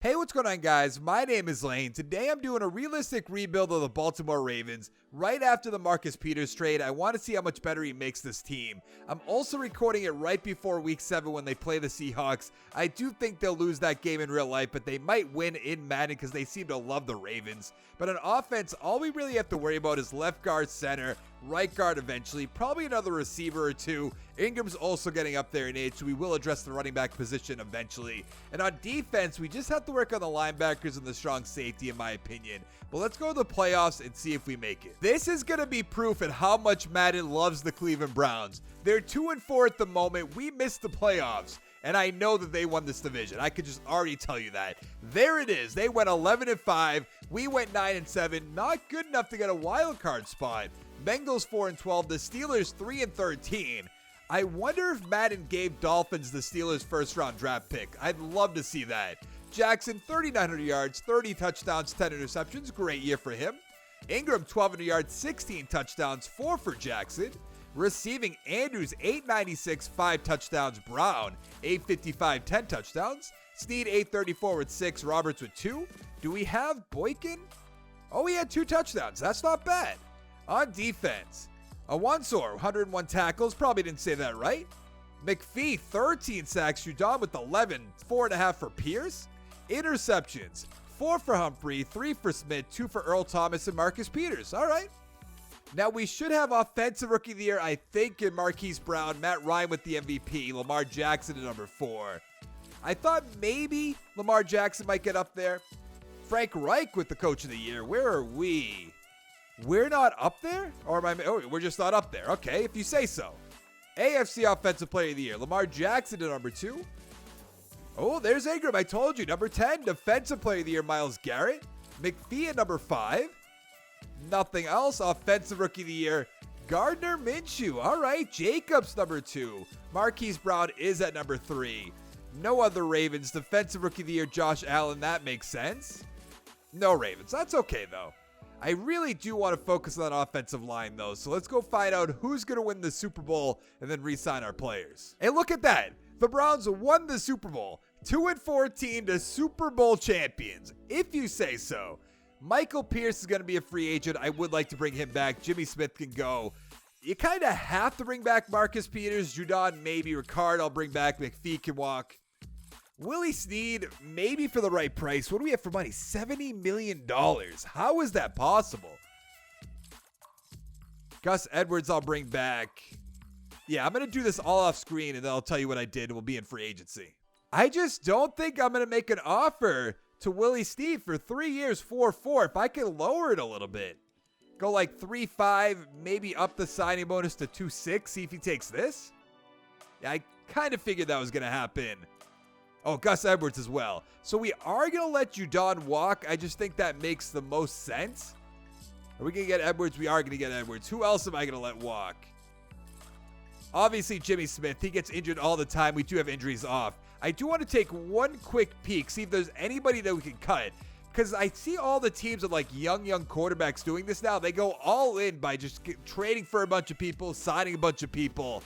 Hey, what's going on, guys? My name is Lane. Today I'm doing a realistic rebuild of the Baltimore Ravens. Right after the Marcus Peters trade, I want to see how much better he makes this team. I'm also recording it right before Week 7 when they play the Seahawks. I do think they'll lose that game in real life, but they might win in Madden because they seem to love the Ravens. But on offense, all we really have to worry about is left guard, center, right guard eventually, probably another receiver or two. Ingram's also getting up there in age, so we will address the running back position eventually. And on defense, we just have to work on the linebackers and the strong safety, in my opinion. But let's go to the playoffs and see if we make it. This is going to be proof at how much Madden loves the Cleveland Browns. They're 2-4 at the moment. We missed the playoffs, and I know that they won this division. I could just already tell you that. There it is. They went 11-5. We went 9-7. Not good enough to get a wild card spot. Bengals 4-12. The Steelers 3-13. I wonder if Madden gave Dolphins the Steelers' first-round draft pick. I'd love to see that. Jackson, 3,900 yards, 30 touchdowns, 10 interceptions. Great year for him. Ingram, 1,200 yards, 16 touchdowns, 4 for Jackson. Receiving, Andrews, 896, 5 touchdowns. Brown, 855, 10 touchdowns. Snead, 834 with 6. Roberts with 2. Do we have Boykin? Oh, he had 2 touchdowns. That's not bad. On defense, Awansor, 101 tackles. Probably didn't say that right. McPhee, 13 sacks. Judon with 11, 4.5 for Pierce. Interceptions, 4 for Humphrey, 3 for Smith, 2 for Earl Thomas, and Marcus Peters. All right. Now, we should have Offensive Rookie of the Year, I think, in Marquise Brown, Matt Ryan with the MVP, Lamar Jackson at number 4. I thought maybe Lamar Jackson might get up there. Frank Reich with the Coach of the Year. Where are we? We're not up there? Or am I? Oh, we're just not up there. Okay, if you say so. AFC Offensive Player of the Year. Lamar Jackson at number 2. Oh, there's Ingram. I told you. Number 10, Defensive Player of the Year, Myles Garrett. McPhee at number 5. Nothing else. Offensive Rookie of the Year, Gardner Minshew. All right. Jacobs, number 2. Marquise Brown is at number 3. No other Ravens. Defensive Rookie of the Year, Josh Allen. That makes sense. No Ravens. That's okay, though. I really do want to focus on that offensive line, though. So let's go find out who's going to win the Super Bowl and then re-sign our players. Hey, look at that. The Browns won the Super Bowl. 2-14 to Super Bowl champions, if you say so. Michael Pierce is going to be a free agent. I would like to bring him back. Jimmy Smith can go. You kind of have to bring back Marcus Peters. Judon, maybe. Ricard, I'll bring back. McPhee can walk. Willie Snead, maybe for the right price. What do we have for money? $70 million. How is that possible? Gus Edwards, I'll bring back. Yeah, I'm going to do this all off screen, and then I'll tell you what I did, and we'll be in free agency. I just don't think I'm going to make an offer to Willie Snead for 3 years, 4-4. If I can lower it a little bit, go like 3-5, maybe up the signing bonus to 2-6, see if he takes this. Yeah, I kind of figured that was going to happen. Oh, Gus Edwards as well. So we are going to let Judon walk. I just think that makes the most sense. Are we going to get Edwards? We are going to get Edwards. Who else am I going to let walk? Obviously, Jimmy Smith. He gets injured all the time. We do have injuries off. I do want to take one quick peek, see if there's anybody that we can cut. Because I see all the teams with like young quarterbacks doing this now. They go all in by just trading for a bunch of people, signing a bunch of people.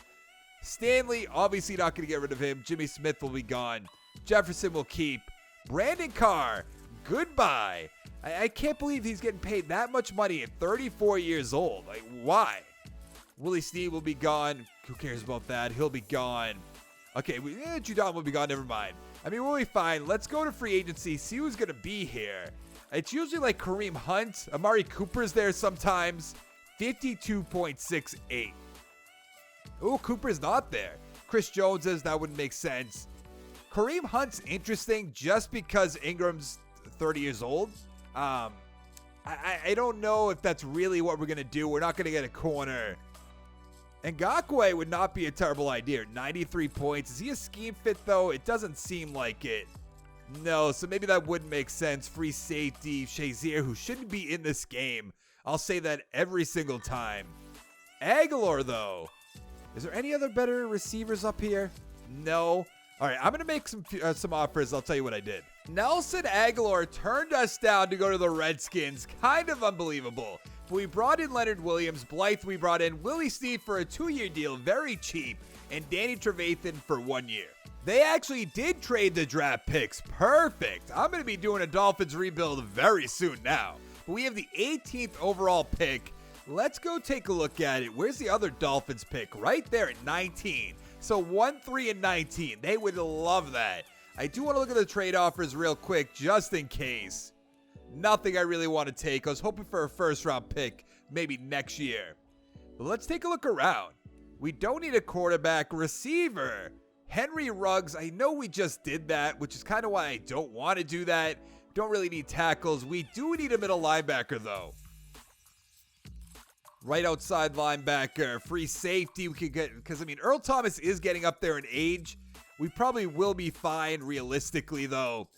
Stanley, obviously not going to get rid of him. Jimmy Smith will be gone. Jefferson will keep. Brandon Carr, goodbye. I can't believe he's getting paid that much money at 34 years old. Like, why? Willie Snead will be gone. Who cares about that? He'll be gone. Okay, Judon will be gone. Never mind. I mean, we'll be fine. Let's go to free agency, see who's going to be here. It's usually like Kareem Hunt. Amari Cooper's there sometimes. 52.68. Oh, Cooper's not there. Chris Jones is. That wouldn't make sense. Kareem Hunt's interesting just because Ingram's 30 years old. I don't know if that's really what we're going to do. We're not going to get a corner. Ngakoue would not be a terrible idea. 93 points. Is he a scheme fit, though? It doesn't seem like it. No, so maybe that wouldn't make sense. Free safety, Shazier, who shouldn't be in this game. I'll say that every single time. Aguilar, though. Is there any other better receivers up here? No. All right, I'm going to make some offers. I'll tell you what I did. Nelson Aguilar turned us down to go to the Redskins. Kind of unbelievable. But we brought in Leonard Williams. Blythe, we brought in Willie Snead for a 2-year deal. Very cheap. And Danny Trevathan for 1 year. They actually did trade the draft picks. Perfect. I'm going to be doing a Dolphins rebuild very soon now. We have the 18th overall pick. Let's go take a look at it. Where's the other Dolphins pick? Right there at 19. So 1, 3, and 19. They would love that. I do want to look at the trade offers real quick just in case. Nothing I really want to take. I was hoping for a first round pick maybe next year. But let's take a look around. We don't need a quarterback. Receiver. Henry Ruggs, I know we just did that, which is kind of why I don't want to do that. Don't really need tackles. We do need a middle linebacker, though. Right outside linebacker, free safety we could get, because, I mean, Earl Thomas is getting up there in age. We probably will be fine realistically, though.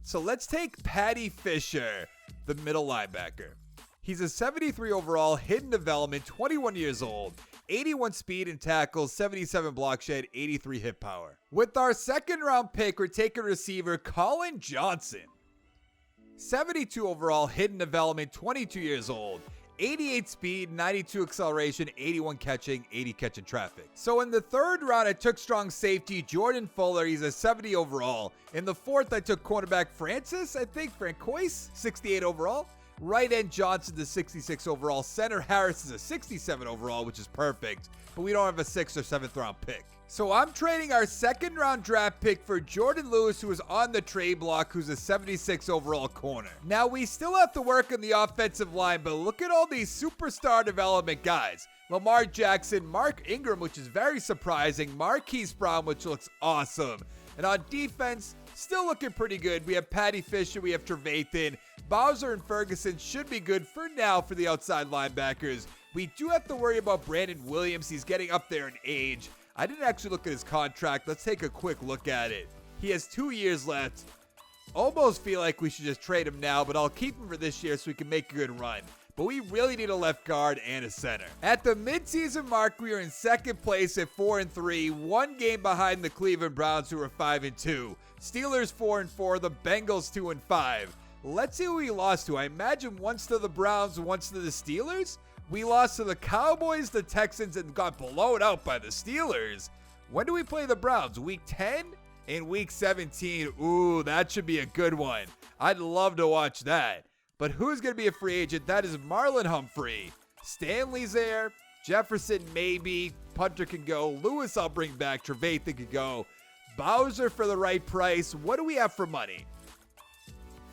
So let's take Patty Fisher, the middle linebacker. He's a 73 overall, hidden development, 21 years old. 81 speed and tackles, 77 block shed, 83 hit power. With our second round pick, we're taking receiver Colin Johnson. 72 overall, hidden development, 22 years old. 88 speed, 92 acceleration, 81 catching, 80 catching traffic. So in the third round, I took strong safety Jordan Fuller. He's a 70 overall. In the fourth, I took cornerback Francois, 68 overall. Right end Johnson, the 66 overall. Center Harris is a 67 overall, which is perfect. But we don't have a 6th or 7th round pick. So I'm trading our second round draft pick for Jordan Lewis, who is on the trade block, who's a 76 overall corner. Now, we still have to work on the offensive line, but look at all these superstar development guys. Lamar Jackson, Mark Ingram, which is very surprising. Marquise Brown, which looks awesome. And on defense, still looking pretty good. We have Patty Fisher, we have Trevathan. Bowser and Ferguson should be good for now for the outside linebackers. We do have to worry about Brandon Williams. He's getting up there in age. I didn't actually look at his contract. Let's take a quick look at it. He has 2 years left. Almost feel like we should just trade him now, but I'll keep him for this year so we can make a good run. But we really need a left guard and a center. At the midseason mark, we are in second place at 4-3, 1 game behind the Cleveland Browns, who are 5-2. Steelers 4-4, the Bengals 2-5. Let's see who we lost to. I imagine once to the Browns, once to the Steelers. We lost to the Cowboys, the Texans, and got blown out by the Steelers. When do we play the Browns? Week 10 and week 17. Ooh, that should be a good one. I'd love to watch that. But who's going to be a free agent? That is Marlon Humphrey. Stanley's there. Jefferson, maybe. Punter can go. Lewis, I'll bring back. Trevathan can go. Bowser for the right price. What do we have for money?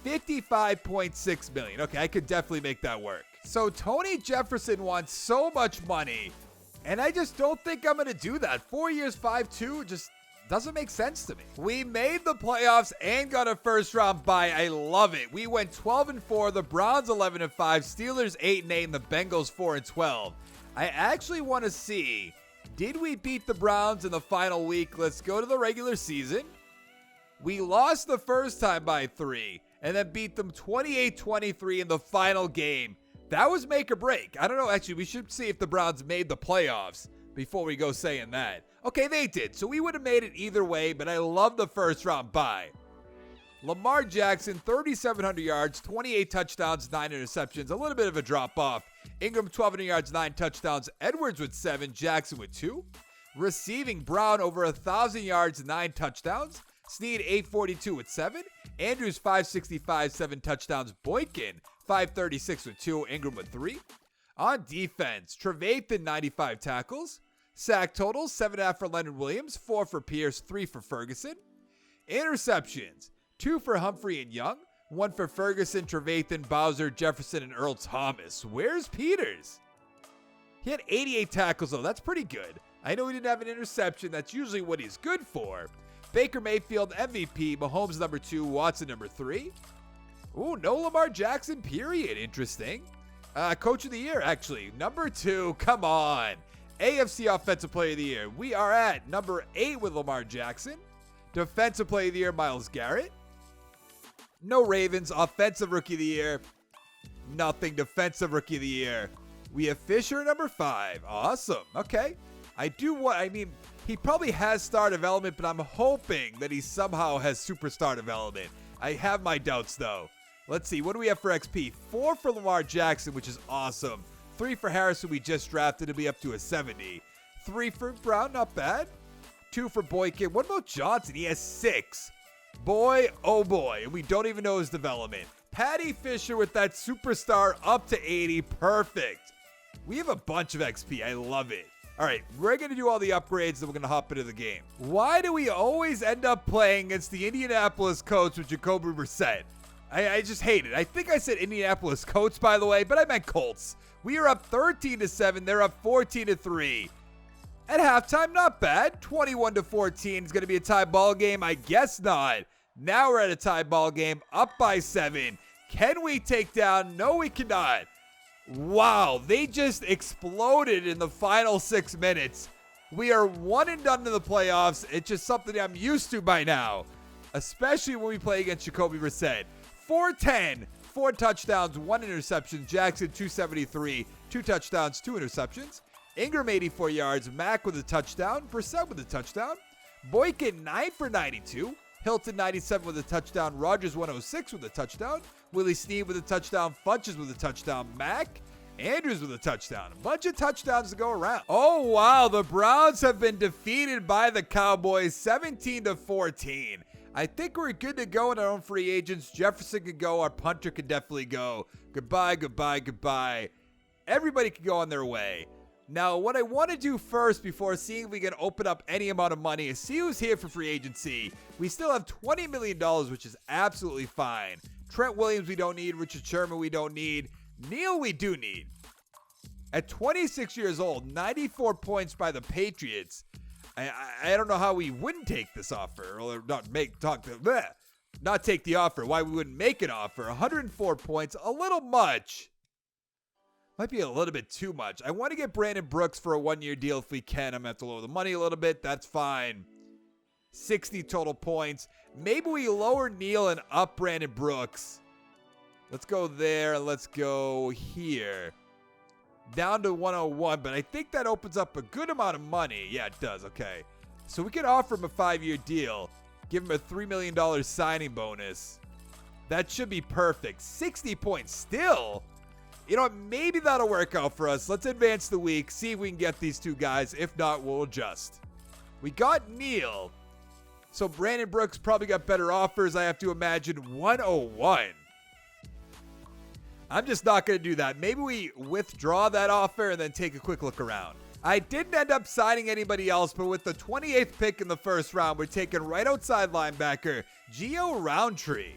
$55.6 million. Okay, I could definitely make that work. So Tony Jefferson wants so much money, and I just don't think I'm going to do that. 4 years, 5-2, just doesn't make sense to me. We made the playoffs and got a first round bye. I love it. We went 12-4, the Browns 11-5, Steelers 8-8, and the Bengals 4-12. I actually want to see, did we beat the Browns in the final week? Let's go to the regular season. We lost the first time by 3, and then beat them 28-23 in the final game. That was make or break. I don't know. Actually, we should see if the Browns made the playoffs before we go saying that. Okay, they did. So we would have made it either way, but I love the first round bye. Lamar Jackson, 3,700 yards, 28 touchdowns, 9 interceptions. A little bit of a drop off. Ingram, 1,200 yards, 9 touchdowns. Edwards with 7. Jackson with 2. Receiving, Brown over 1,000 yards, 9 touchdowns. Snead, 842 with 7. Andrews, 565, 7 touchdowns. Boykin, 536 with 2. Ingram with 3. On defense, Trevathan, 95 tackles. Sack totals, 7.5 for Leonard Williams, 4 for Pierce, 3 for Ferguson. Interceptions, 2 for Humphrey and Young, 1 for Ferguson, Trevathan, Bowser, Jefferson, and Earl Thomas. Where's Peters? He had 88 tackles, though. That's pretty good. I know he didn't have an interception. That's usually what he's good for. Baker Mayfield, MVP. Mahomes, number 2. Watson, number 3. Ooh, no Lamar Jackson, period. Interesting. Coach of the Year, actually. Number 2. Come on. AFC Offensive Player of the Year. We are at number 8 with Lamar Jackson. Defensive Player of the Year, Myles Garrett. No Ravens. Offensive Rookie of the Year. Nothing. Defensive Rookie of the Year. We have Fisher, number 5. Awesome. Okay. He probably has star development, but I'm hoping that he somehow has superstar development. I have my doubts, though. Let's see. What do we have for XP? 4 for Lamar Jackson, which is awesome. 3 for Harris, who we just drafted to be up to a 70. 3 for Brown, not bad. 2 for Boykin. What about Johnson? He has 6. Boy, oh boy. And we don't even know his development. Patty Fisher with that superstar up to 80. Perfect. We have a bunch of XP. I love it. All right, we're going to do all the upgrades, and we're going to hop into the game. Why do we always end up playing against the Indianapolis Colts with Jacoby Brissett? I just hate it. I think I said Indianapolis Colts, by the way, but I meant Colts. We are up 13-7. They're up 14-3. At halftime, not bad. 21-14. It's going to be a tie ball game. I guess not. Now we're at a tie ball game, up by 7. Can we take down? No, we cannot. Wow, they just exploded in the final 6 minutes. We are 1 and done in the playoffs. It's just something I'm used to by now, especially when we play against Jacoby Brissett. 410, 4 touchdowns, 1 interception. Jackson, 273, 2 touchdowns, 2 interceptions. Ingram, 84 yards. Mack with a touchdown. Brissett with a touchdown. Boykin, 9 for 92. Hilton, 97 with a touchdown. Rogers, 106 with a touchdown. Willie Snead with a touchdown. Funches with a touchdown. Mack, Andrews with a touchdown. A bunch of touchdowns to go around. Oh, wow. The Browns have been defeated by the Cowboys 17-14. I think we're good to go in our own free agents. Jefferson could go. Our punter could definitely go. Goodbye, goodbye, goodbye. Everybody can go on their way. Now, what I want to do first before seeing if we can open up any amount of money is see who's here for free agency. We still have $20 million, which is absolutely fine. Trent Williams we don't need. Richard Sherman we don't need. Neal we do need. At 26 years old, 94 points by the Patriots. I don't know how we wouldn't take this offer or not take the offer. Why we wouldn't make an offer. 104 points, a little much. Might be a little bit too much. I want to get Brandon Brooks for a 1-year deal if we can. I'm going to have to lower the money a little bit. That's fine. 60 total points. Maybe we lower Neal and up Brandon Brooks. Let's go there. Let's go here. Down to 101, but I think that opens up a good amount of money. Yeah, it does. Okay. So we could offer him a 5-year deal. Give him a $3 million signing bonus. That should be perfect. 60 points still. You know what? Maybe that'll work out for us. Let's advance the week. See if we can get these 2 guys. If not, we'll adjust. We got Neal. So Brandon Brooks probably got better offers, I have to imagine. 101. I'm just not going to do that. Maybe we withdraw that offer and then take a quick look around. I didn't end up signing anybody else, but with the 28th pick in the first round, we're taking right outside linebacker, Geo Roundtree.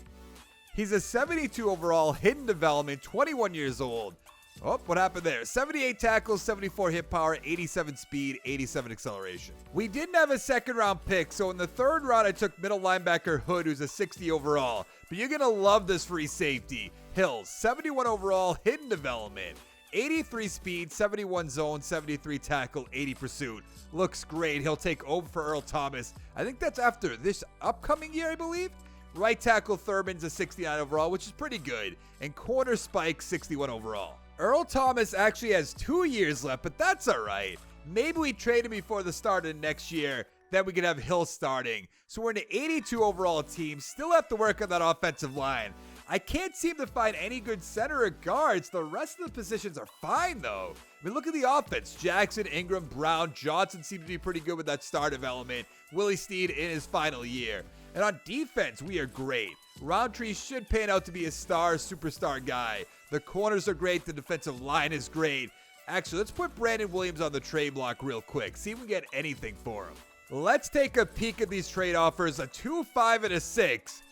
He's a 72 overall, hidden development, 21 years old. Oh, what happened there? 78 tackles, 74 hit power, 87 speed, 87 acceleration. We didn't have a second round pick, so in the 3rd round, I took middle linebacker Hood, who's a 60 overall. But you're going to love this free safety. Hills, 71 overall, hidden development, 83 speed, 71 zone, 73 tackle, 80 pursuit. Looks great. He'll take over for Earl Thomas. I think that's after this upcoming year, I believe. Right tackle Thurman's a 69 overall, which is pretty good. And corner Spike, 61 overall. Earl Thomas actually has 2 years left, but that's all right. Maybe we trade him before the start of next year. Then we can have Hill starting. So we're in an 82 overall team. Still have to work on that offensive line. I can't seem to find any good center or guards. The rest of the positions are fine, though. I mean, look at the offense. Jackson, Ingram, Brown, Johnson seem to be pretty good with that star development. Willie Snead in his final year. And on defense, we are great. Roundtree should pan out to be a superstar guy. The corners are great. The defensive line is great. Actually, let's put Brandon Williams on the trade block real quick. See if we can get anything for him. Let's take a peek at these trade offers. A 2, 5, and a 6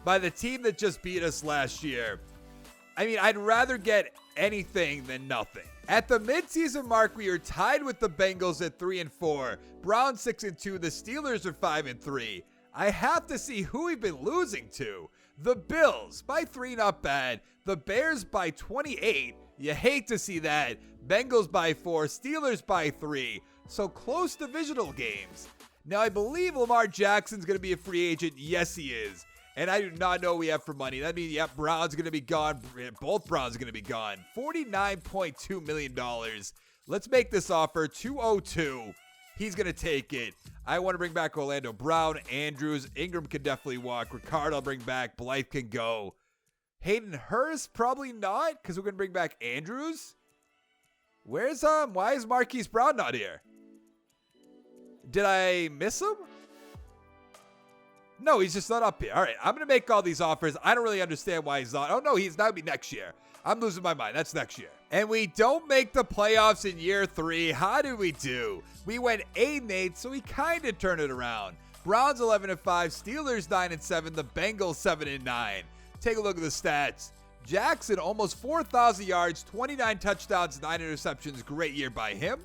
by the team that just beat us last year. I mean, I'd rather get anything than nothing. At the midseason mark, we are tied with the Bengals at 3-4. Browns 6-2. The Steelers are 5-3. I have to see who we've been losing to. The Bills by 3, not bad. The Bears by 28. You hate to see that. Bengals by 4. Steelers by 3. So close divisional games. Now, I believe Lamar Jackson's going to be a free agent. Yes, he is. And I do not know what we have for money. That means, yep, Brown's going to be gone. Both Browns are going to be gone. $49.2 million. Let's make this offer. 202. He's going to take it. I want to bring back Orlando Brown, Andrews. Ingram can definitely walk. Ricard I'll bring back. Blythe can go. Hayden Hurst, probably not, because we're going to bring back Andrews. Why is Marquise Brown not here? Did I miss him? No, he's just not up here. All right, I'm going to make all these offers. I don't really understand why he's not. Oh, no, that would be next year. I'm losing my mind. That's next year. And we don't make the playoffs in year 3. How did we do? We went 8-8, so we kind of turned it around. Browns 11-5, Steelers 9-7, the Bengals 7-9. Take a look at the stats. Jackson, almost 4,000 yards, 29 touchdowns, 9 interceptions. Great year by him.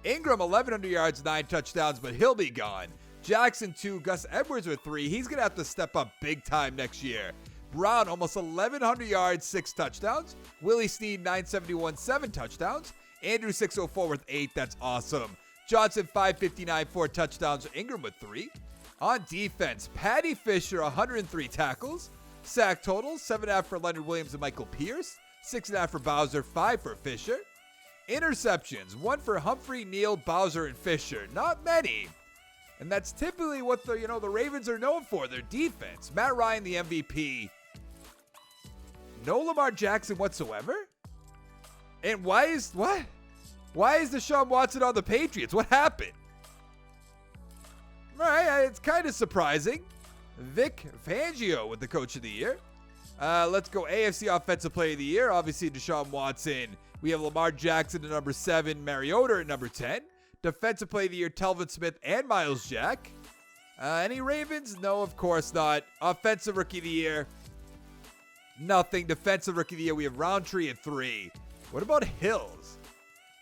Ingram, 1,100 yards, 9 touchdowns, but he'll be gone. Jackson 2, Gus Edwards with 3. He's going to have to step up big time next year. Brown, almost 1,100 yards, 6 touchdowns. Willie Snead, 971, 7 touchdowns. Andrew 604 with 8. That's awesome. Johnson, 559, 4 touchdowns. Ingram with 3. On defense, Patty Fisher, 103 tackles. Sack totals, 7.5 for Leonard Williams and Michael Pierce. 6.5 for Bowser, 5 for Fisher. Interceptions, 1 for Humphrey, Neal, Bowser, and Fisher. Not many. And that's typically what the Ravens are known for, their defense. Matt Ryan, the MVP. No Lamar Jackson whatsoever? And why is Deshaun Watson on the Patriots? What happened? All right, it's kind of surprising. Vic Fangio with the Coach of the Year. Let's go AFC Offensive Player of the Year. Obviously, Deshaun Watson. We have Lamar Jackson at number 7, Mariota at number 10. Defensive Player of the Year, Telvin Smith and Miles Jack. Any Ravens? No, of course not. Offensive Rookie of the Year, nothing. Defensive Rookie of the Year, we have Roundtree at 3. What about Hills?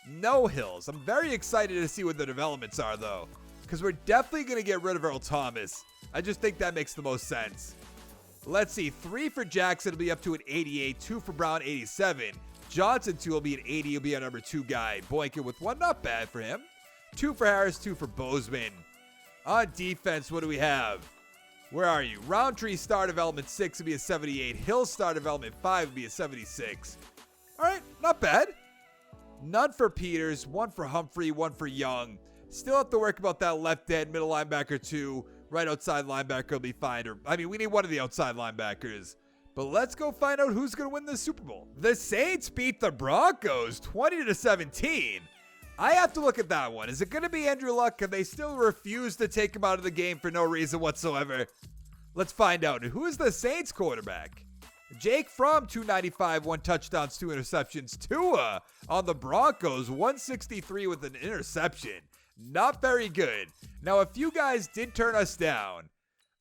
No Hills. I'm very excited to see what the developments are, though, because we're definitely going to get rid of Earl Thomas. I just think that makes the most sense. Let's see. 3 for Jackson will be up to an 88. 2 for Brown, 87. Johnson, 2 will be an 80. He'll be our number 2 guy. Boykin with 1. Not bad for him. 2 for Harris, 2 for Bozeman. On defense, what do we have? Where are you? Roundtree star development 6 would be a 78. Hill star development 5 would be a 76. All right, not bad. None for Peters, 1 for Humphrey, 1 for Young. Still have to work about that left end, middle linebacker 2. Right outside linebacker will be fine. We need one of the outside linebackers. But let's go find out who's going to win the Super Bowl. The Saints beat the Broncos 20-17. I have to look at that one. Is it going to be Andrew Luck? Can they still refuse to take him out of the game for no reason whatsoever? Let's find out. Who is the Saints quarterback? Jake Fromm, 295, 1 touchdowns, 2 interceptions. Tua on the Broncos, 163 with an interception. Not very good. Now, a few guys did turn us down.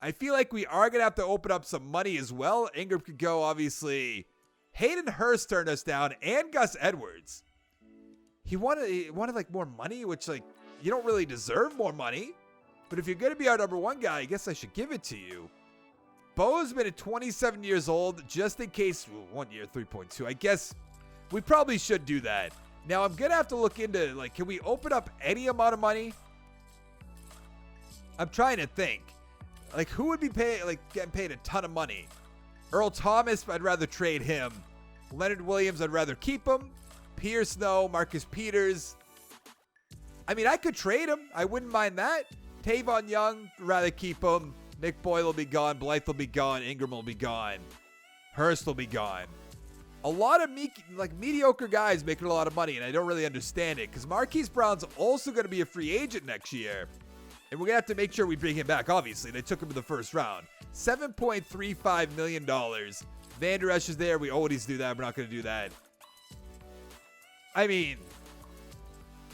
I feel like we are going to have to open up some money as well. Ingram could go, obviously. Hayden Hurst turned us down, and Gus Edwards. He wanted like more money, which like you don't really deserve more money. But if you're going to be our number 1 guy, I guess I should give it to you. Bozeman at 27 years old, just in case. 1 year, 3.2. I guess we probably should do that. Now I'm going to have to look into, like, can we open up any amount of money? I'm trying to think. Like, who would be getting paid a ton of money? Earl Thomas, I'd rather trade him. Leonard Williams, I'd rather keep him. Pierce, no. Marcus Peters. I mean, I could trade him. I wouldn't mind that. Tavon Young, rather keep him. Nick Boyle will be gone. Blythe will be gone. Ingram will be gone. Hurst will be gone. A lot of mediocre guys making a lot of money, and I don't really understand it because Marquise Brown's also going to be a free agent next year. And we're going to have to make sure we bring him back, obviously. They took him in the first round. $7.35 million. Vander Esch is there. We always do that. We're not going to do that. I mean,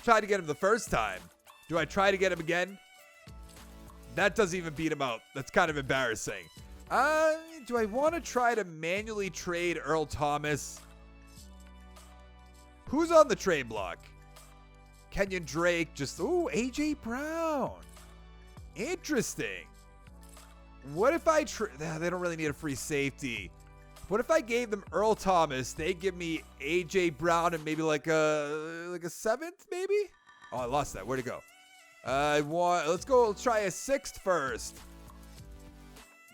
tried to get him the first time. Do I try to get him again? That doesn't even beat him out. That's kind of embarrassing. Do I want to try to manually trade Earl Thomas? Who's on the trade block? Kenyon Drake. A.J. Brown. Interesting. What if I they don't really need a free safety. What if I gave them Earl Thomas? They give me A.J. Brown and maybe like a 7th, maybe? Oh, I lost that. Where'd it go? Let's try a 6th first.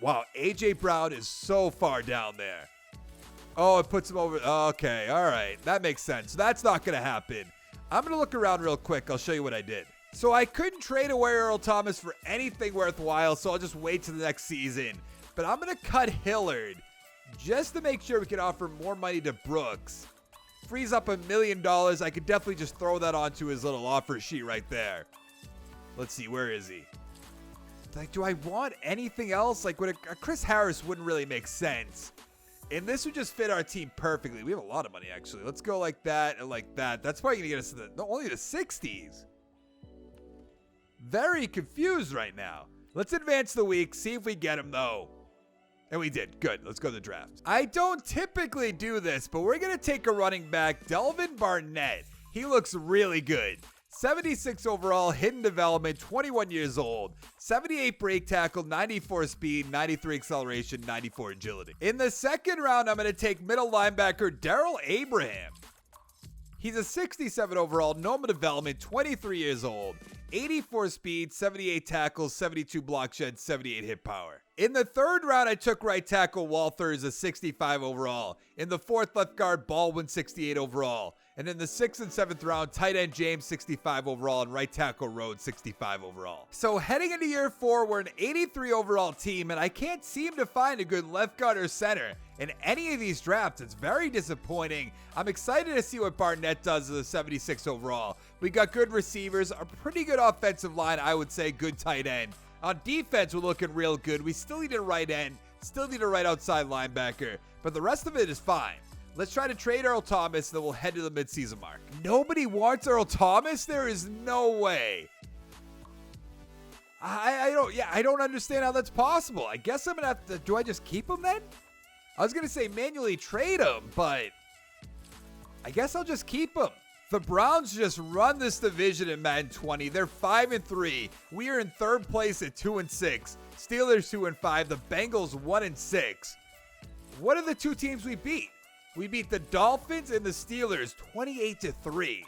Wow, A.J. Brown is so far down there. Oh, it puts him over. Okay, all right. That makes sense. That's not going to happen. I'm going to look around real quick. I'll show you what I did. So I couldn't trade away Earl Thomas for anything worthwhile, so I'll just wait till the next season. But I'm going to cut Hillard just to make sure we can offer more money to Brooks. Frees up $1 million. I could definitely just throw that onto his little offer sheet right there. Let's see, where is he? Like, do I want anything else? Like, a Chris Harris wouldn't really make sense. And this would just fit our team perfectly. We have a lot of money, actually. Let's go like that and like that. That's probably going to get us to only the 60s. Very confused right now. Let's advance the week, see if we get him, though. And we did. Good. Let's go to the draft. I don't typically do this, but we're going to take a running back, Delvin Barnett. He looks really good. 76 overall, hidden development, 21 years old, 78 break tackle, 94 speed, 93 acceleration, 94 agility. In the second round, I'm going to take middle linebacker Darrell Abraham. He's a 67 overall, normal development, 23 years old, 84 speed, 78 tackles, 72 block shed, 78 hit power. In the third round, I took right tackle Walters, a 65 overall. In the fourth, left guard Baldwin, 68 overall. And in the 6th and 7th round, tight end James, 65 overall, and right tackle Rhodes, 65 overall. So heading into year 4, we're an 83 overall team, and I can't seem to find a good left guard or center in any of these drafts. It's very disappointing. I'm excited to see what Barnett does as a 76 overall. We got good receivers, a pretty good offensive line, I would say, good tight end. On defense, we're looking real good. We still need a right end, still need a right outside linebacker, but the rest of it is fine. Let's try to trade Earl Thomas, and then we'll head to the midseason mark. Nobody wants Earl Thomas? There is no way. I don't understand how that's possible. I guess I'm going to have to, do I just keep him then? I was going to say manually trade him, but I guess I'll just keep him. The Browns just run this division in Madden 20. They're 5-3. We are in third place at 2-6. Steelers 2-5. The Bengals 1-6. What are the two teams we beat? We beat the Dolphins and the Steelers 28-3.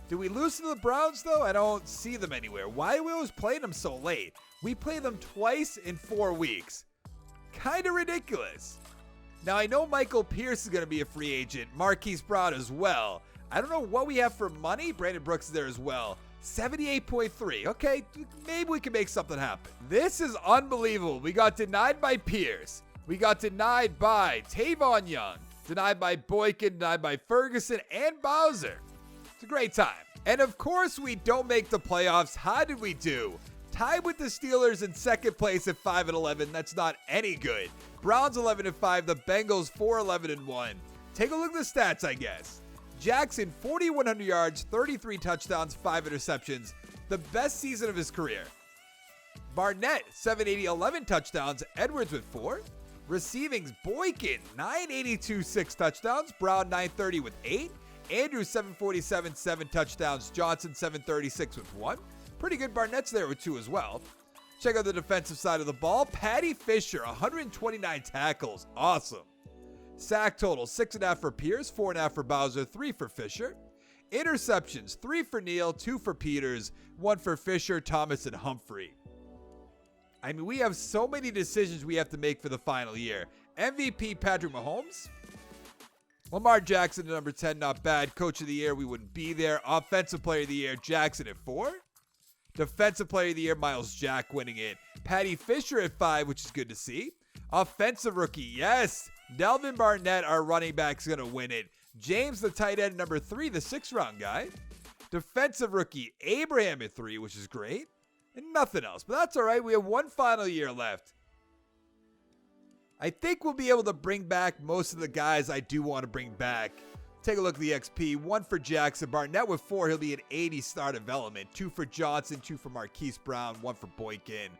Do we lose to the Browns, though? I don't see them anywhere. Why are we always playing them so late? We play them twice in 4 weeks. Kind of ridiculous. Now, I know Michael Pierce is going to be a free agent. Marquise Brown as well. I don't know what we have for money. Brandon Brooks is there as well. 78.3. Okay, maybe we can make something happen. This is unbelievable. We got denied by Pierce. We got denied by Tavon Young. Denied by Boykin, denied by Ferguson, and Bowser. It's a great time. And of course, we don't make the playoffs. How did we do? Tied with the Steelers in second place at 5-11. That's not any good. Browns 11-5. The Bengals 4-11-1. Take a look at the stats, I guess. Jackson, 4,100 yards, 33 touchdowns, 5 interceptions. The best season of his career. Barnett, 780, 11 touchdowns. Edwards with 4. Receivings, Boykin, 982, 6 touchdowns. Brown, 930 with 8. Andrews, 747, 7 touchdowns. Johnson, 736 with 1. Pretty good Barnett's there with 2 as well. Check out the defensive side of the ball. Patty Fisher, 129 tackles. Awesome. Sack total, 6.5 for Pierce, 4.5 for Bowser, 3 for Fisher. Interceptions, 3 for Neal, 2 for Peters, 1 for Fisher, Thomas, and Humphrey. I mean, we have so many decisions we have to make for the final year. MVP, Patrick Mahomes. Lamar Jackson at number 10, not bad. Coach of the year, we wouldn't be there. Offensive player of the year, Jackson at 4. Defensive player of the year, Miles Jack winning it. Patty Fisher at 5, which is good to see. Offensive rookie, yes. Delvin Barnett, our running back, is going to win it. James, the tight end, number 3, the 6th round guy. Defensive rookie, Abraham at 3, which is great. And nothing else, but that's all right. We have one final year left. I think we'll be able to bring back most of the guys I do want to bring back. Take a look at the XP. 1 for Jackson. Barnett with 4. He'll be an 80 star development. 2 for Johnson. 2 for Marquise Brown. 1 for Boykin.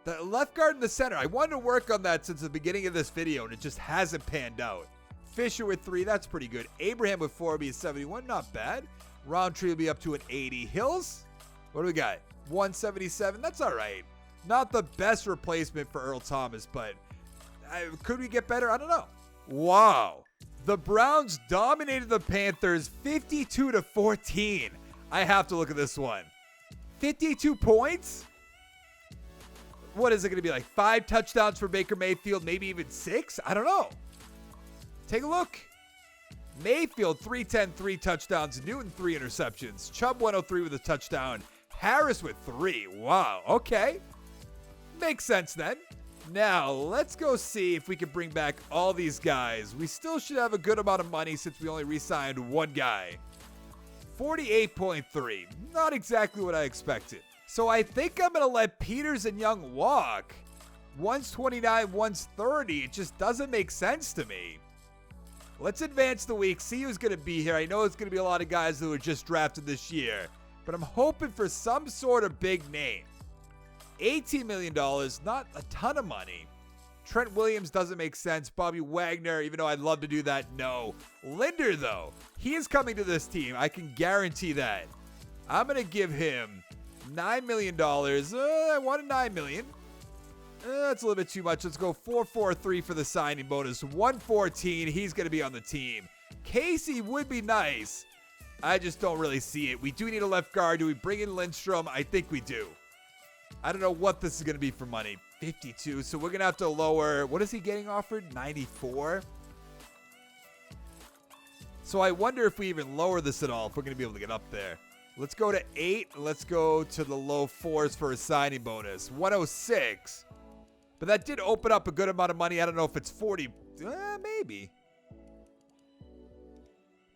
The left guard in the center. I wanted to work on that since the beginning of this video, and it just hasn't panned out. Fisher with 3. That's pretty good. Abraham with 4 will be a 71. Not bad. Roundtree will be up to an 80. Hills? What do we got? 177. That's all right. Not the best replacement for Earl Thomas, but could we get better? I don't know. Wow. The Browns dominated the Panthers 52-14. I have to look at this one. 52 points? What is it going to be, like 5 touchdowns for Baker Mayfield, maybe even 6? I don't know. Take a look. Mayfield, 310, 3 touchdowns. Newton, 3 interceptions. Chubb, 103 with a touchdown. Harris with 3. Wow. Okay. Makes sense then. Now, let's go see if we can bring back all these guys. We still should have a good amount of money since we only re-signed one guy. 48.3. Not exactly what I expected. So I think I'm going to let Peters and Young walk. One's 29, one's 30. It just doesn't make sense to me. Let's advance the week, see who's going to be here. I know it's going to be a lot of guys who were just drafted this year, but I'm hoping for some sort of big name. $18 million, not a ton of money. Trent Williams doesn't make sense. Bobby Wagner, even though I'd love to do that, no. Linder, though, he is coming to this team. I can guarantee that. I'm going to give him $9 million. I wanted $9 million. That's a little bit too much. Let's go 443 for the signing bonus. 114. He's going to be on the team. Casey would be nice. I just don't really see it. We do need a left guard. Do we bring in Lindstrom? I think we do. I don't know what this is going to be for money. 52. So we're going to have to lower. What is he getting offered? 94. So I wonder if we even lower this at all, if we're going to be able to get up there. Let's go to 8. Let's go to the low 4s for a signing bonus. 106. But that did open up a good amount of money. I don't know if it's 40. Maybe.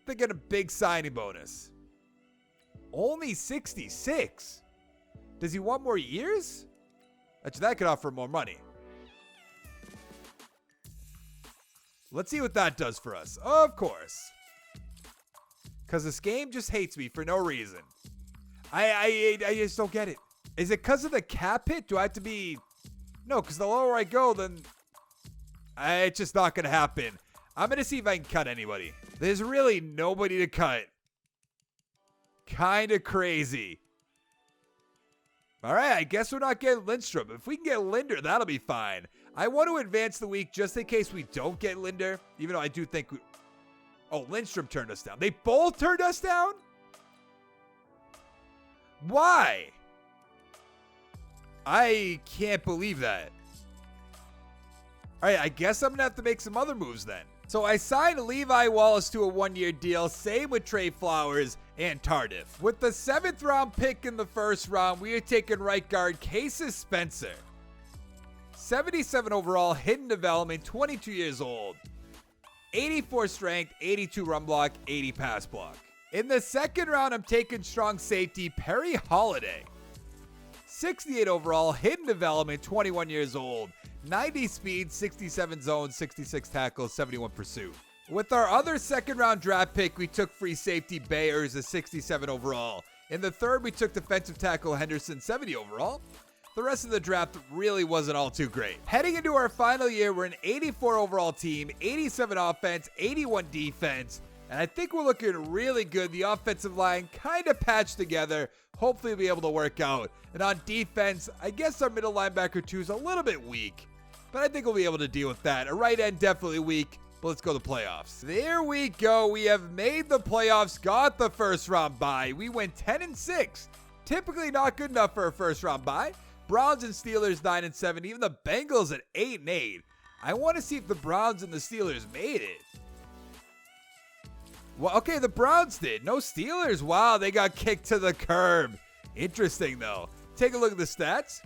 Thinking a big signing bonus. Only 66. Does he want more years? Actually, that could offer more money. Let's see what that does for us. Of course. Because this game just hates me for no reason. I just don't get it. Is it because of the cap hit? Do I have to be... No, because the lower I go, then it's just not going to happen. I'm going to see if I can cut anybody. There's really nobody to cut. Kind of crazy. All right, I guess we're not getting Lindstrom. If we can get Linder, that'll be fine. I want to advance the week just in case we don't get Linder, even though I do think we... Oh, Lindstrom turned us down. They both turned us down? Why? I can't believe that. All right, I guess I'm going to have to make some other moves then. So I signed Levi Wallace to a one-year deal. Same with Trey Flowers and Tardif. With the 7th round pick in the first round, we are taking right guard Casey Spencer. 77 overall, hidden development, 22 years old. 84 strength, 82 run block, 80 pass block. In the second round, I'm taking strong safety Perry Holiday. 68 overall, hidden development, 21 years old. 90 speed, 67 zone, 66 tackles, 71 pursuit. With our other second round draft pick, we took free safety Bayers, a 67 overall. In the third, we took defensive tackle Henderson, 70 overall. The rest of the draft really wasn't all too great. Heading into our final year, we're an 84 overall team, 87 offense, 81 defense. And I think we're looking really good. The offensive line kind of patched together. Hopefully we'll be able to work out. And on defense, I guess our middle linebacker 2 is a little bit weak. But I think we'll be able to deal with that. A right end definitely weak. But let's go to the playoffs. There we go. We have made the playoffs. Got the first round bye. We went 10-6. Typically not good enough for a first round bye. Browns and Steelers 9-7. Even the Bengals at 8-8. I want to see if the Browns and the Steelers made it. Well, okay, the Browns did. No Steelers. Wow, they got kicked to the curb. Interesting, though. Take a look at the stats.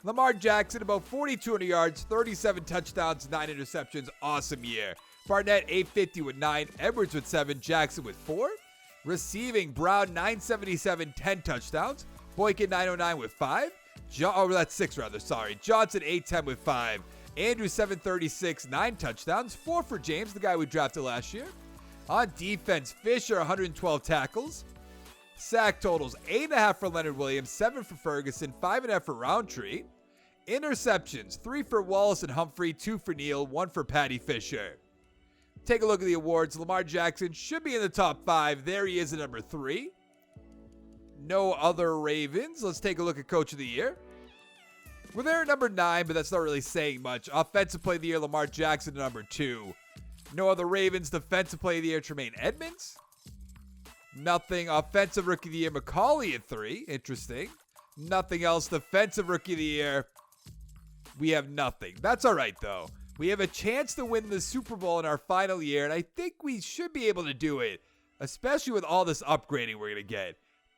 Lamar Jackson, about 4,200 yards, 37 touchdowns, 9 interceptions. Awesome year. Barnett, 850 with 9. Edwards with 7. Jackson with 4. Receiving, Brown, 977, 10 touchdowns. Boykin, 909 with 5. That's 6, rather. Sorry. Johnson, 810 with 5. Andrew, 736, 9 touchdowns. 4 for James, the guy we drafted last year. On defense, Fisher, 112 tackles. Sack totals, 8.5 for Leonard Williams, 7 for Ferguson, 5.5 for Roundtree. Interceptions, 3 for Wallace and Humphrey, 2 for Neal, 1 for Patty Fisher. Take a look at the awards. Lamar Jackson should be in the top 5. There he is at number 3. No other Ravens. Let's take a look at Coach of the Year. We're there at number 9, but that's not really saying much. Offensive Player of the Year, Lamar Jackson at number 2. No other Ravens. Defensive Player of the Year, Tremaine Edmonds. Nothing. Offensive Rookie of the Year, McCauley at 3. Interesting. Nothing else. Defensive Rookie of the Year, we have nothing. That's all right, though. We have a chance to win the Super Bowl in our final year, and I think we should be able to do it, especially with all this upgrading we're going to get.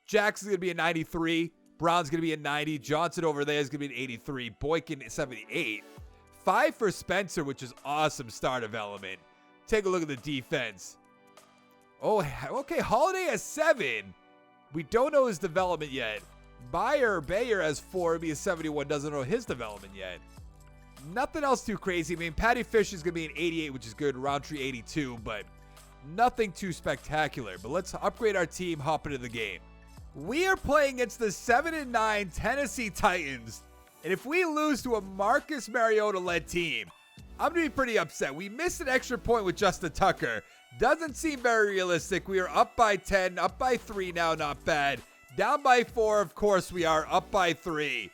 Jackson's going to be a 93. Brown's going to be a 90. Johnson over there is going to be an 83. Boykin, 78. 5 for Spencer, which is awesome star development. Take a look at the defense. Oh, okay. Holiday has 7. We don't know his development yet. Bayer has 4. It'd be a 71. Doesn't know his development yet. Nothing else too crazy. I mean, Patty Fish is going to be an 88, which is good. Roundtree 82, but nothing too spectacular. But let's upgrade our team, hop into the game. We are playing against the 7-9 Tennessee Titans. And if we lose to a Marcus Mariota-led team, I'm going to be pretty upset. We missed an extra point with Justin Tucker. Doesn't seem very realistic. We are up by 10, up by 3 now, not bad. Down by 4, of course we are, up by 3.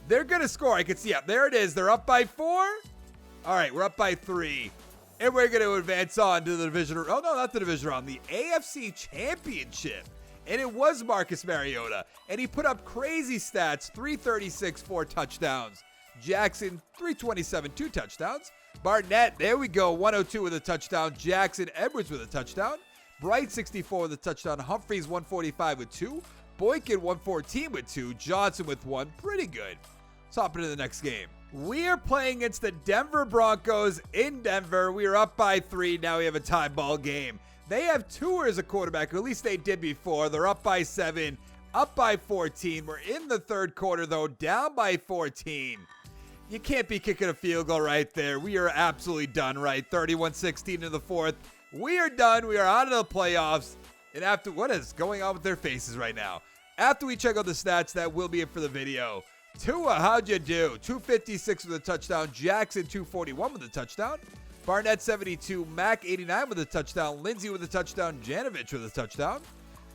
They're going to score. I can see it. There it is. They're up by 4. All right, we're up by 3. And we're going to advance on to the division. Oh, no, not the division round. The AFC Championship. And it was Marcus Mariota. And he put up crazy stats. 336, 4 touchdowns. Jackson, 327, 2 touchdowns. Barnett, there we go. 102 with a touchdown. Jackson, Edwards with a touchdown. Bright, 64 with a touchdown. Humphreys, 145 with 2. Boykin, 114 with 2. Johnson with 1. Pretty good. Let's hop into the next game. We are playing against the Denver Broncos in Denver. We are up by 3. Now we have a tie ball game. They have Tua as a quarterback, or at least they did before. They're up by 7, up by 14. We're in the third quarter, though, down by 14. You can't be kicking a field goal right there. We are absolutely done, right? 31-16 in the fourth. We are done. We are out of the playoffs. And after, what is going on with their faces right now? After we check out the stats, that will be it for the video. Tua, how'd you do? 256 with a touchdown. Jackson, 241 with a touchdown. Barnett, 72. Mack, 89 with a touchdown. Lindsey with a touchdown. Janovich with a touchdown.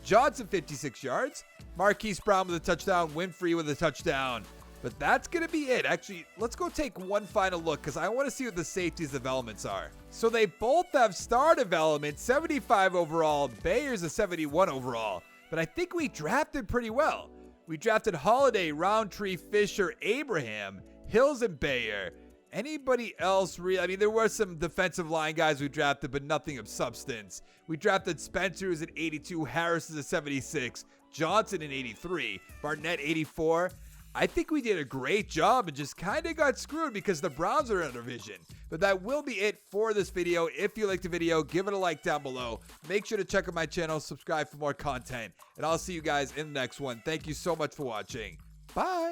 Johnson, 56 yards. Marquise Brown with a touchdown. Winfrey with a touchdown. But that's going to be it. Actually, let's go take one final look because I want to see what the safeties developments are. So they both have star development, 75 overall. Bayer's a 71 overall. But I think we drafted pretty well. We drafted Holiday, Roundtree, Fisher, Abraham, Hills, and Bayer. Anybody else really? I mean, there were some defensive line guys we drafted, but nothing of substance. We drafted Spencer, who's at 82. Harris is a 76. Johnson in 83. Barnett, 84. I think we did a great job and just kind of got screwed because the Browns are in our division. But that will be it for this video. If you liked the video, give it a like down below. Make sure to check out my channel, subscribe for more content, and I'll see you guys in the next one. Thank you so much for watching. Bye.